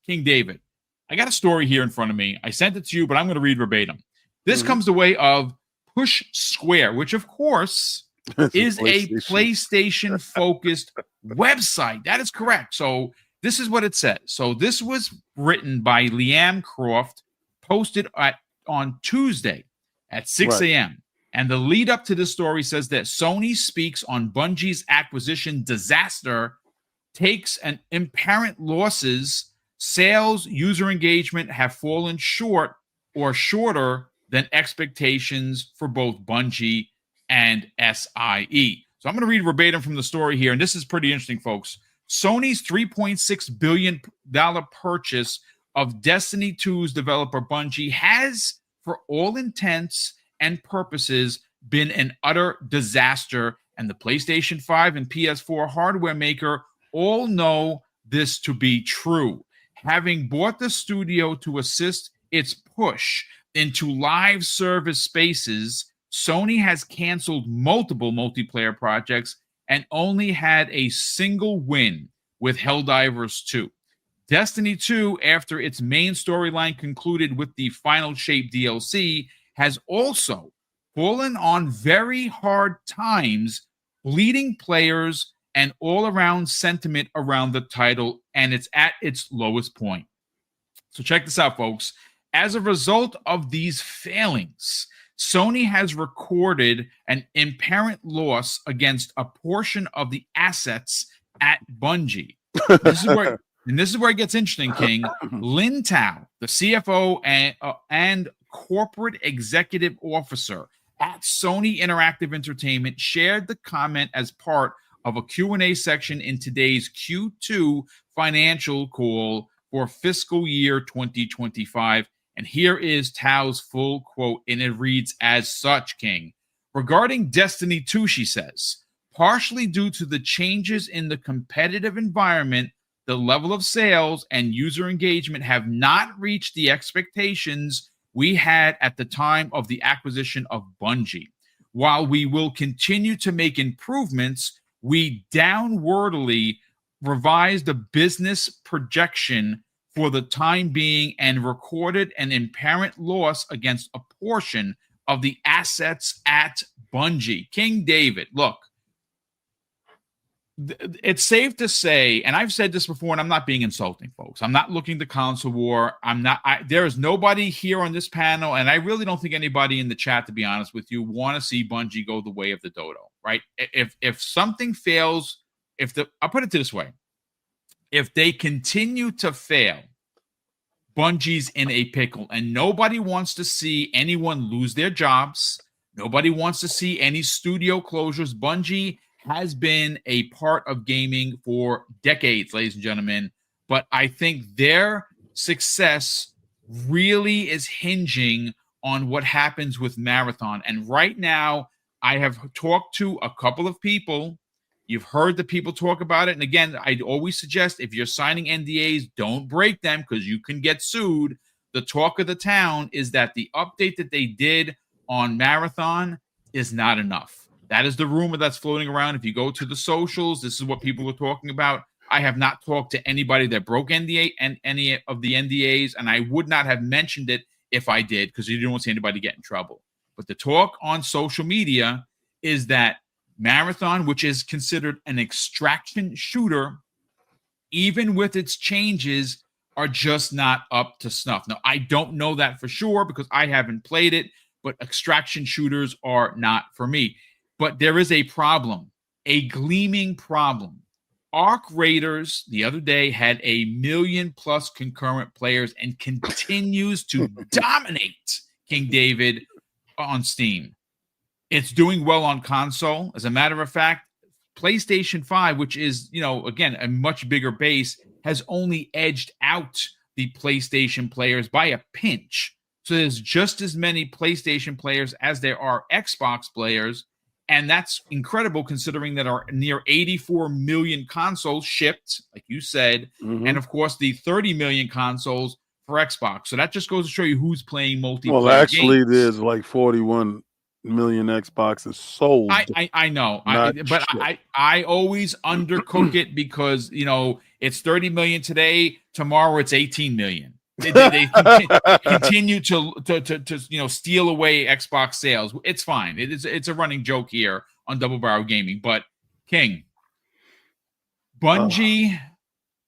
King David, I got a story here in front of me. I sent it to you, but I'm going to read verbatim. This comes the way of Push Square, which, of course, is a PlayStation-focused website. That is correct. So this is what it says. So this was written by Liam Croft, posted on Tuesday at 6 a.m. And the lead up to this story says that Sony speaks on Bungie's acquisition disaster, takes an apparent losses, sales, user engagement have fallen short or shorter than expectations for both Bungie and SIE. So I'm going to read verbatim from the story here, and this is pretty interesting, folks. Sony's $3.6 billion purchase of Destiny 2's developer Bungie has, for all intents and purposes, been an utter disaster, and the PlayStation 5 and PS4 hardware maker all know this to be true. Having bought the studio to assist its push into live service spaces, Sony has canceled multiple multiplayer projects and only had a single win with Helldivers 2. Destiny 2, after its main storyline concluded with the Final Shape DLC, has also fallen on very hard times, bleeding players and all-around sentiment around the title, and it's at its lowest point. So check this out, folks. As a result of these failings, Sony has recorded an apparent loss against a portion of the assets at Bungie. This is where it gets interesting, King. Lin Tao, the CFO and corporate executive officer at Sony Interactive Entertainment, shared the comment as part of a Q&A section in today's Q2 financial call for fiscal year 2025. And here is Tao's full quote, and it reads as such, King. Regarding Destiny 2, she says, partially due to the changes in the competitive environment, the level of sales and user engagement have not reached the expectations we had at the time of the acquisition of Bungie. While we will continue to make improvements, we downwardly revised the business projection for the time being and recorded an apparent loss against a portion of the assets at Bungie. King David, look, it's safe to say, and I've said this before, and I'm not being insulting, folks. I'm not looking to console war. There is nobody here on this panel, and I really don't think anybody in the chat, to be honest with you, want to see Bungie go the way of the dodo, right? If something fails, I'll put it this way. If they continue to fail, Bungie's in a pickle, and nobody wants to see anyone lose their jobs. Nobody wants to see any studio closures. Bungie has been a part of gaming for decades, ladies and gentlemen, but I think their success really is hinging on what happens with Marathon. And right now, I have talked to a couple of people. You've heard the people talk about it. And again, I always suggest if you're signing NDAs, don't break them because you can get sued. The talk of the town is that the update that they did on Marathon is not enough. That is the rumor that's floating around. If you go to the socials, this is what people are talking about. I have not talked to anybody that broke NDA and any of the NDAs, and I would not have mentioned it if I did because you don't want to see anybody get in trouble. But the talk on social media is that Marathon, which is considered an extraction shooter, even with its changes, are just not up to snuff. Now, I don't know that for sure because I haven't played it, but extraction shooters are not for me. But there is a problem, a gleaming problem. Arc Raiders the other day had 1 million plus concurrent players and continues to dominate King David on Steam. It's doing well on console. As a matter of fact, PlayStation 5, which is, again, a much bigger base, has only edged out the PlayStation players by a pinch. So there's just as many PlayStation players as there are Xbox players. And that's incredible considering that our near 84 million consoles shipped, like you said, and of course the 30 million consoles for Xbox. So that just goes to show you who's playing multiplayer. Well, actually, games. there's like 41 million Xboxes sold. I know, but I always undercook it because it's 30 million today. Tomorrow it's 18 million. They continue to steal away Xbox sales. It's fine. It's a running joke here on Double Barrel Gaming. But King, Bungie,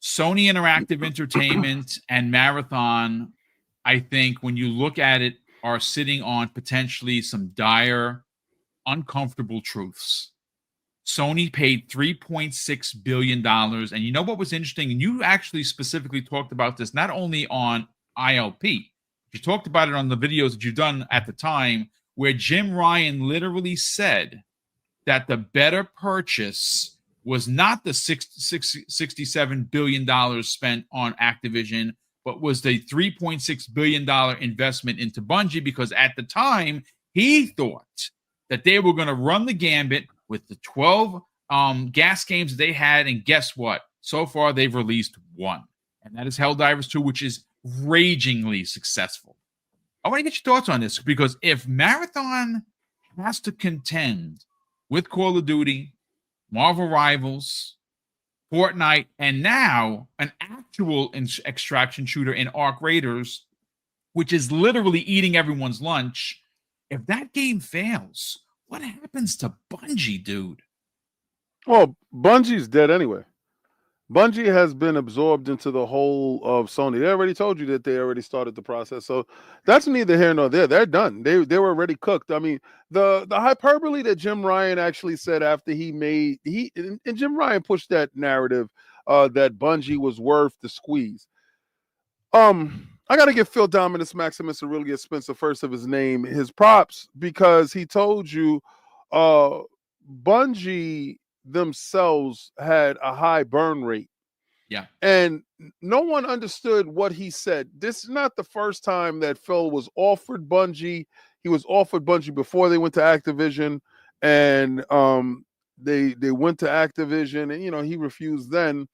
Sony Interactive Entertainment, and Marathon, I think when you look at it, are sitting on potentially some dire, uncomfortable truths. Sony paid $3.6 billion. And you know what was interesting? And you actually specifically talked about this not only on ILP, you talked about it on the videos that you've done at the time, where Jim Ryan literally said that the better purchase was not the $67 billion spent on Activision, but was the $3.6 billion investment into Bungie, because at the time, he thought that they were going to run the gambit with the 12 gas games they had, and guess what? So far, they've released one, and that is Helldivers 2, which is ragingly successful. I want to get your thoughts on this, because if Marathon has to contend with Call of Duty, Marvel Rivals, Fortnite, and now an actual extraction shooter in Arc Raiders, which is literally eating everyone's lunch, if that game fails, what happens to Bungie, dude? Well, Bungie's dead anyway. Bungie has been absorbed into the whole of Sony. They already told you that they already started the process. So that's neither here nor there. They're done. They were already cooked. I mean, the hyperbole that Jim Ryan actually said after and Jim Ryan pushed that narrative that Bungie was worth the squeeze. I got to give Phil Dominus Maximus Aurelius Spencer, first of his name, his props, because he told you Bungie themselves had a high burn rate. Yeah. And no one understood what he said. This is not the first time that Phil was offered Bungie. He was offered Bungie before they went to Activision, and they went to Activision, and he refused then.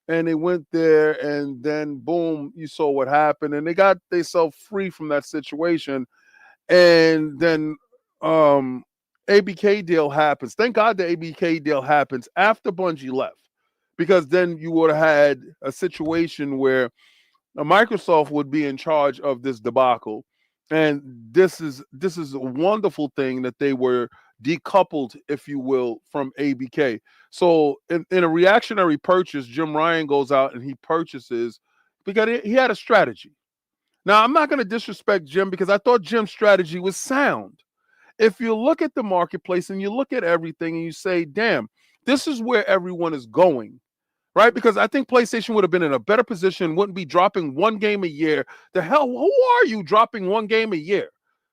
And they went there, and then boom, you saw what happened, and they got themselves free from that situation. And then ABK deal happens. Thank God the ABK deal happens after Bungie left, because then you would have had a situation where Microsoft would be in charge of this debacle. And this is a wonderful thing that they were decoupled, if you will, from ABK. So in a reactionary purchase, Jim Ryan goes out and he purchases because he had a strategy. Now, I'm not going to disrespect Jim, because I thought Jim's strategy was sound. If you look at the marketplace and you look at everything and you say, damn, this is where everyone is going, right? Because I think PlayStation would have been in a better position, wouldn't be dropping one game a year. The hell, who are you dropping one game a year?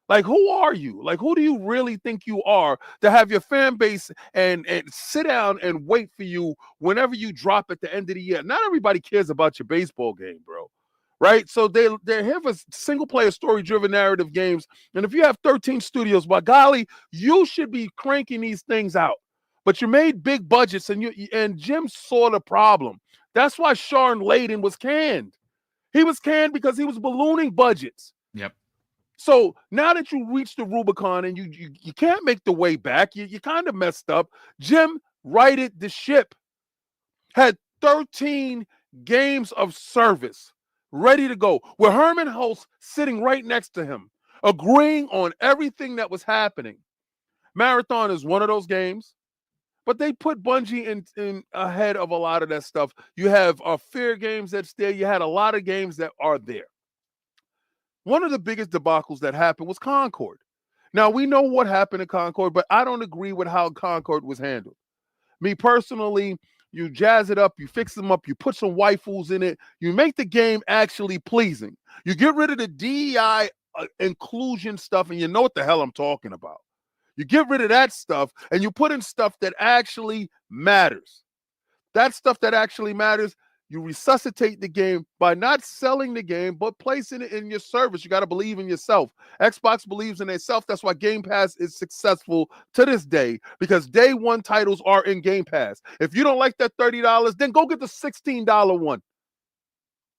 Like, who are you? Like, who do you really think you are to have your fan base and sit down and wait for you whenever you drop at the end of the year? Not everybody cares about your baseball game, bro. Right? So they're here for single-player, story-driven narrative games. And if you have 13 studios, by golly, you should be cranking these things out. But you made big budgets, and Jim saw the problem. That's why Sharon Layden was canned. He was canned because he was ballooning budgets. Yep. So now that you reached the Rubicon and you can't make the way back, you kind of messed up. Jim righted the ship. Had 13 games of service ready to go, with Herman Hulse sitting right next to him, agreeing on everything that was happening. Marathon is one of those games, but they put Bungie in ahead of a lot of that stuff. You have Fear games that's there. You had a lot of games that are there. One of the biggest debacles that happened was Concord. Now, we know what happened in Concord, but I don't agree with how Concord was handled. Me personally, you jazz it up, you fix them up, you put some waifus in it, you make the game actually pleasing. You get rid of the DEI inclusion stuff, and you know what the hell I'm talking about. You get rid of that stuff, and you put in stuff that actually matters. That stuff that actually matters, you resuscitate the game by not selling the game, but placing it in your service. You got to believe in yourself. Xbox believes in itself. That's why Game Pass is successful to this day, because day one titles are in Game Pass. If you don't like that $30, then go get the $16 one.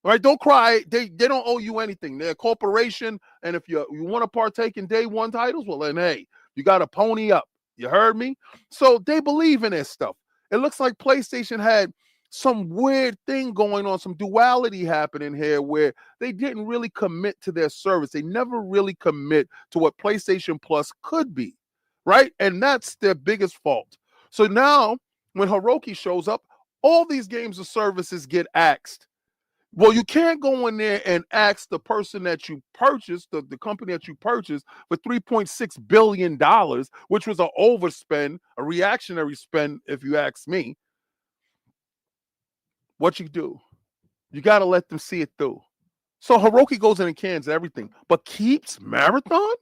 All right, don't cry. They don't owe you anything. They're a corporation, and if you want to partake in day one titles, well, then, hey, You got to pony up. You heard me? So they believe in this stuff. It looks like PlayStation had some weird thing going on, some duality happening here where they didn't really commit to their service. They never really commit to what PlayStation Plus could be, right? And that's their biggest fault. So now when Hiroki shows up, all these games or services get axed. Well, you can't go in there and ask the person that you purchased, the company that you purchased for $3.6 billion, which was an overspend, a reactionary spend, if you ask me. What you do? You got to let them see it through. So Hiroki goes in and cans everything, but keeps Marathon?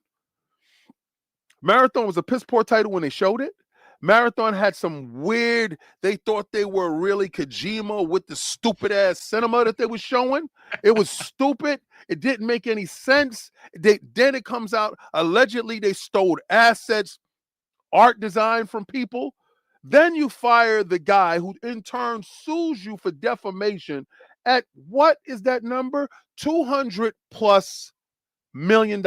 Marathon was a piss poor title when they showed it. Marathon had some weird, they thought they were really Kojima with the stupid ass cinema that they were showing. It was stupid. It didn't make any sense. Then it comes out, allegedly they stole assets, art design from people. Then you fire the guy who in turn sues you for defamation at what is that number? $200+ million.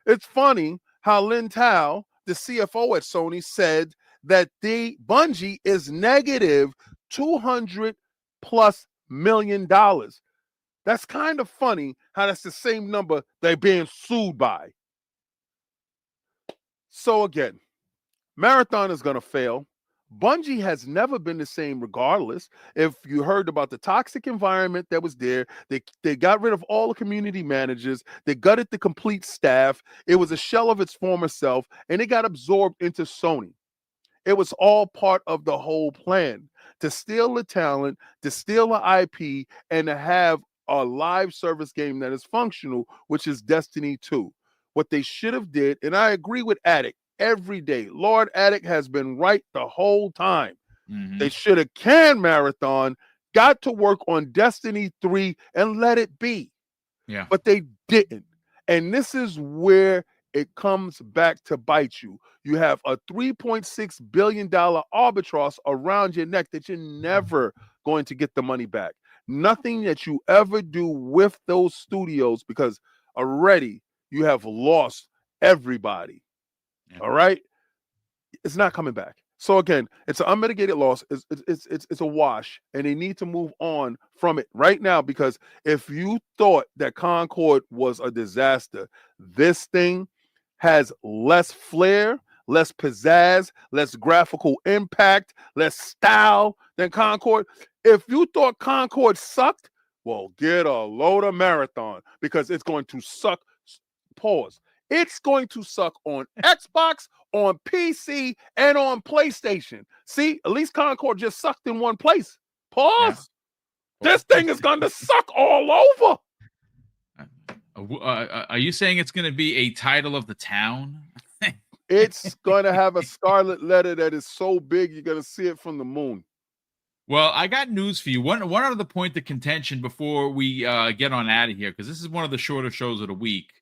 It's funny how Lin Tao, the CFO at Sony, said that the Bungie is negative $200+ million. That's kind of funny how that's the same number they're being sued by. So again, Marathon is going to fail. Bungie has never been the same regardless. If you heard about the toxic environment that was there, they got rid of all the community managers. They gutted the complete staff. It was a shell of its former self, and it got absorbed into Sony. It was all part of the whole plan to steal the talent, to steal the IP, and to have a live service game that is functional, which is Destiny 2. What they should have did, and I agree with Attic, every day. Lord Attic has been right the whole time. Mm-hmm. They should have canned Marathon, got to work on Destiny 3 and let it be. Yeah. But they didn't. And this is where it comes back to bite you. You have a $3.6 billion arbitrage around your neck that you're never going to get the money back. Nothing that you ever do with those studios, because already you have lost everybody. Yeah. All right, it's not coming back. So again, it's an unmitigated loss. It's a wash, and they need to move on from it right now. Because if you thought that Concord was a disaster, this thing has less flair, less pizzazz, less graphical impact, less style than Concord. If you thought Concord sucked, well, get a load of Marathon, because it's going to suck. Pause. It's going to suck on Xbox, on PC, and on PlayStation. See, at least Concord just sucked in one place. Pause. Yeah. This thing is going to suck all over. Are you saying it's going to be a title of the town? It's going to have a scarlet letter that is so big you're going to see it from the moon. Well, I got news for you. One other point of contention before we get on out of here, because this is one of the shorter shows of the week.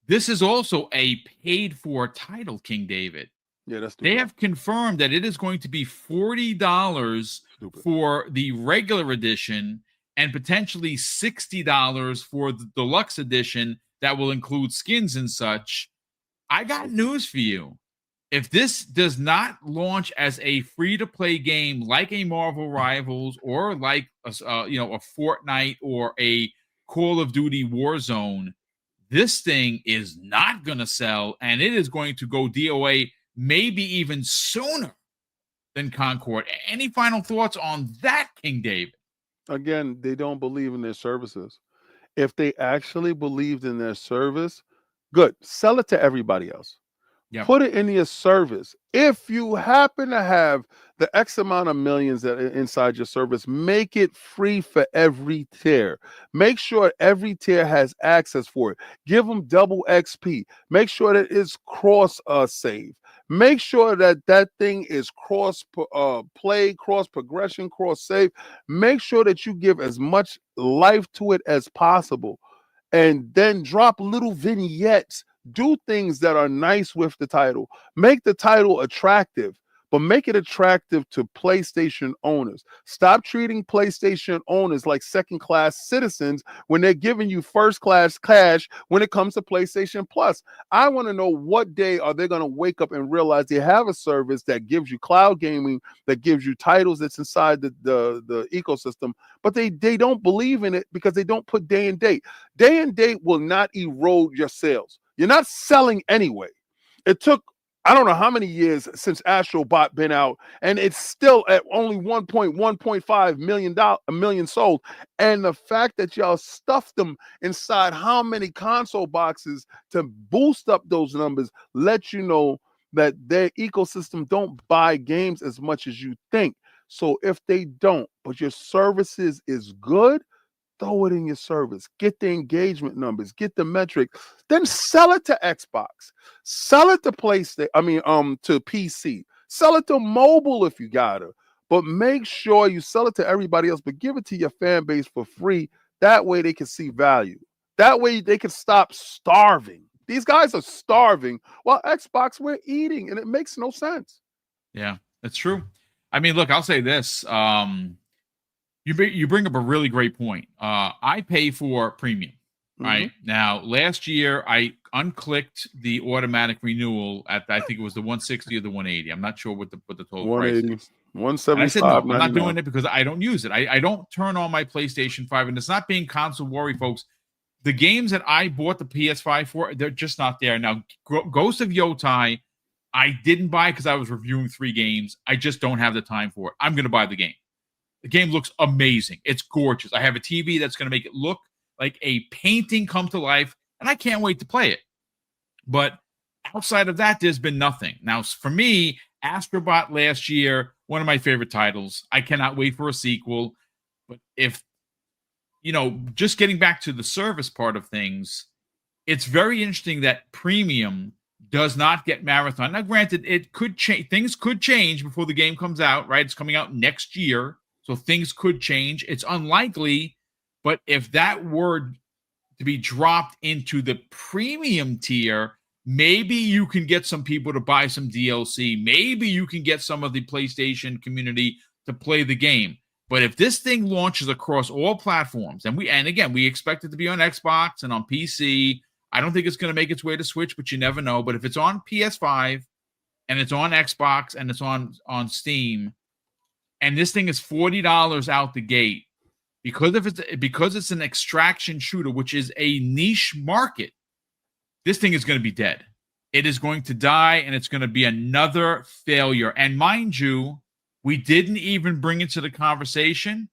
This is also a paid-for title, King David. Yeah, that's stupid. They have confirmed that it is going to be $40 for the regular edition and potentially $60 for the deluxe edition that will include skins and such. I got news for you. If this does not launch as a free-to-play game like a Marvel Rivals or like a Fortnite or a Call of Duty Warzone, this thing is not going to sell, and it is going to go DOA maybe even sooner than Concord. Any final thoughts on that, King David? Again, they don't believe in their services. If they actually believed in their service, good. Sell it to everybody else. Yep. Put it in your service. If you happen to have the X amount of millions that are inside your service, make it free for every tier. Make sure every tier has access for it. Give them double XP. Make sure that it's cross save. Make sure that that thing is cross play, cross progression, cross save. Make sure that you give as much life to it as possible. And then drop little vignettes. Do things that are nice with the title. Make the title attractive. but make it attractive to PlayStation owners. Stop treating PlayStation owners like second-class citizens when they're giving you first-class cash when it comes to PlayStation Plus. I want to know what day are they going to wake up and realize they have a service that gives you cloud gaming, that gives you titles that's inside the ecosystem, but they don't believe in it because they don't put day and date. Day and date will not erode your sales. You're not selling anyway. It took I don't know how many years since Astrobot been out, and it's still at only 1.5 million sold. And the fact that y'all stuffed them inside how many console boxes to boost up those numbers lets you know that their ecosystem don't buy games as much as you think. So if they don't, but your services is good, throw it in your service. Get the engagement numbers, get the metrics, then sell it to Xbox, sell it to PlayStation. To PC, sell it to mobile if you gotta. But make sure you sell it to everybody else, but give it to your fan base for free. That way they can see value. That way they can stop starving. These guys are starving while Xbox we're eating, and it makes no sense. Yeah, that's true. I mean, look, I'll say this. You bring up a really great point. I pay for premium, right? Now, last year, I unclicked the automatic renewal at, I think it was the 160 or the 180. I'm not sure what the total price is. 175. I said, no, I'm not doing it because I don't use it. I don't turn on my PlayStation 5, and it's not being console worry, folks. The games that I bought the PS5 for, they're just not there. Now, Ghost of Yotai, I didn't buy because I was reviewing 3 games. I just don't have the time for it. I'm going to buy the game. The game looks amazing. It's gorgeous. I have a TV that's going to make it look like a painting come to life, and I can't wait to play it. But outside of that, there's been nothing. Now, for me, Astrobot last year, one of my favorite titles. I cannot wait for a sequel. But if, just getting back to the service part of things, it's very interesting that premium does not get marathon. Now, granted, it could change. Things could change before the game comes out, right? It's coming out next year. So things could change. It's unlikely, but if that were to be dropped into the premium tier, maybe you can get some people to buy some DLC. Maybe you can get some of the PlayStation community to play the game. But if this thing launches across all platforms, and again, we expect it to be on Xbox and on PC, I don't think it's going to make its way to Switch, but you never know. But if it's on PS5 and it's on Xbox and it's on Steam, and this thing is $40 out the gate, because it's an extraction shooter, which is a niche market, this thing is going to be dead. It is going to die, and it's going to be another failure. And mind you, we didn't even bring into the conversation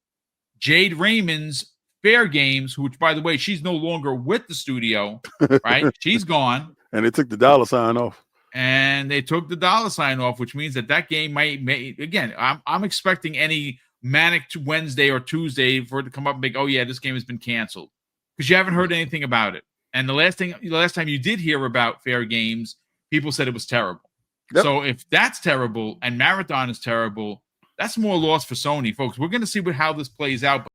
Jade Raymond's Fair Games, which, by the way, she's no longer with the studio, right? She's gone. And they took the dollar sign off. And they took the dollar sign off, which means that game may again, I'm expecting any manic Wednesday or Tuesday for it to come up and be, oh yeah, this game has been canceled, because you haven't heard anything about it. And the last time you did hear about Fair Games, people said it was terrible. Yep. So if that's terrible and Marathon is terrible, that's more loss for Sony, folks. We're going to see how this plays out.